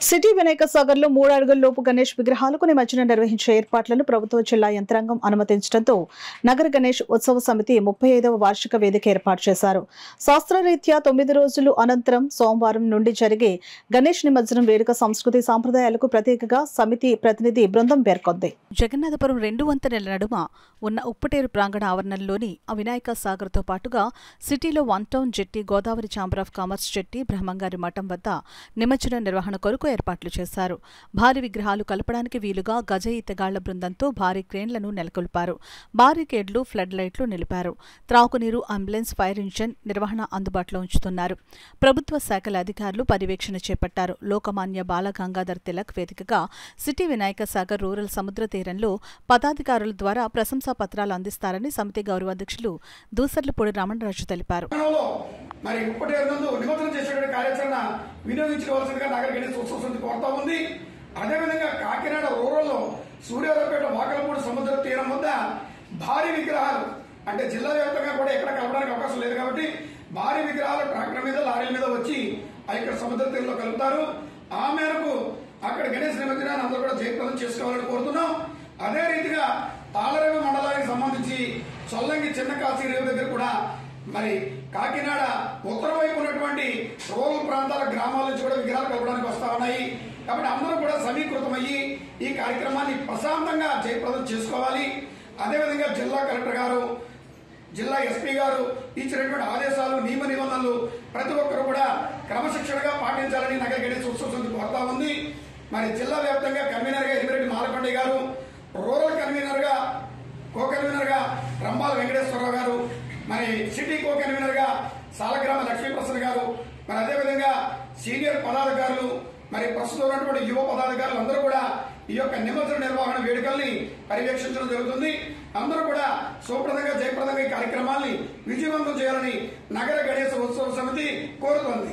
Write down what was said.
City Vinayaka Sagar లో 3 అడుగుల లోపు గణేష్ విగ్రహాలకు నిమజ్జనం నిర్వహించే ఏర్పాట్లను ప్రభుత్వ జిల్లా యంత్రాంగం అనుమతించడంతో నగర గణేష్ ఉత్సవ సమితి 35వ వార్షిక వేదిక ఏర్పాటు చేశారు. శాస్త్రరీత్యా 9 రోజులు అనంతరం సోమవారం నుండి జరిగే గణేష్ నిమజ్జనం వేడుక సంస్కృతి సాంప్రదాయాలకు ప్రత్యేకగా సమితి ప్రతినిధి బృందం పేర్కొంది. జగన్నాథపురం 2 వంతెనల నడుమ ఉన్న ఉప్పటేరు ప్రాంగణ ఆవరణంలోని వినాయక సాగర్ తో పాటుగా సిటీలో 1 town jetty, Godavari chamber of commerce jetty, బ్రహ్మంగారి మఠం వద్ద నిమజ్జనం నిర్వహణ కొరకు ఏర్పాట్లు చేశారు. భారీ విగ్రహాలు కలపడానికి వీలుగా గజ ఈతగాళ్ల బృందంతో భారీ క్రేన్లను నెలకొల్పారు. బారికేడ్లు, ఫ్లడ్ లైట్లు నిలిపారు. త్రాగునీరు, అంబులెన్స్, ఫైర్ ఇంజిన్ నిర్వహణ అందుబాటులో ఉంచుతున్నారు. ప్రభుత్వ శాఖల అధికారులు పర్యవేక్షణ చేపట్టారు. లోకమాన్య బాలగంగాధర్ తిలక్ వేదికగా సిటీ వినాయక సాగర్ రూరల్ సముద్ర తీరంలో పదాధికారుల ద్వారా ప్రశంసా పత్రాలు అందిస్తారని సమితి గౌరవ అధ్యక్షులు దూసర్లపూడి రమణరాజు తెలిపారు. మరి ఉప్పటేరునందు నిమజ్జనం చేసేటువంటి కార్యాచరణ వినియోగించుకోవాల్సిందిగా నగర గణేష్ ఉత్సవ సమితి కోరుతా ఉంది. అదేవిధంగా కాకినాడ రూరల్లో సూర్యారావుపేట వాకలపూడి సముద్ర తీరం వద్ద భారీ విగ్రహాలు అంటే జిల్లా వ్యాప్తంగా కూడా ఎక్కడ కలపడానికి అవకాశం లేదు కాబట్టి భారీ విగ్రహాలు ట్రాక్టర్ మీద, లారీల మీద వచ్చి ఇక్కడ సముద్ర తీరంలో కలుపుతారు. ఆ మేరకు అక్కడ గణేష్ నిమజ్జనాన్ని అందరూ కూడా జయప్రదం చేసుకోవాలని కోరుతున్నాం. అదే రీతిగా తాళరేవు మండలానికి సంబంధించి చొల్లంగి చిన్న కాశీ రేవు దగ్గర కూడా మరి కాకినాడ ఉత్తర వైపు ఉన్నటువంటి రూరల్ ప్రాంతాల గ్రామాల నుంచి కూడా విగ్రహాలు కలపడానికి వస్తా ఉన్నాయి. కాబట్టి అందరూ కూడా సమీకృతమయ్యి ఈ కార్యక్రమాన్ని ప్రశాంతంగా జయప్రదం చేసుకోవాలి. అదేవిధంగా జిల్లా కలెక్టర్ గారు, జిల్లా ఎస్పీ గారు ఇచ్చినటువంటి ఆదేశాలు, నియమ నిబంధనలు ప్రతి ఒక్కరు కూడా క్రమశిక్షణగా పాటించాలని నగర గణేష్ ఉత్సవ సమితి కోరుతా ఉంది. మరి జిల్లా వ్యాప్తంగా కన్వీనర్ గా ఎరిమిరెడ్డి మాలకొండ గారు, రూరల్ కన్వీనర్ గా రంబాల వెంకటేశ్వరరావు గారు, మరి సిటీ కో కన్వీనర్ గా సాలగ్రామ లక్ష్మీప్రసాద్ గారు, మరి అదేవిధంగా సీనియర్ పదాధికారులు, మరి ప్రస్తుతం ఉన్నటువంటి యువ పదాధికారులు అందరూ కూడా ఈ యొక్క నిమజ్జన నిర్వహణ వేడుకల్ని పర్యవేక్షించడం జరుగుతుంది. అందరూ కూడా సుప్రదంగా జయప్రదంగా ఈ కార్యక్రమాన్ని విజయవంతం చేయాలని నగర గణేశ ఉత్సవ సమితి కోరుతోంది.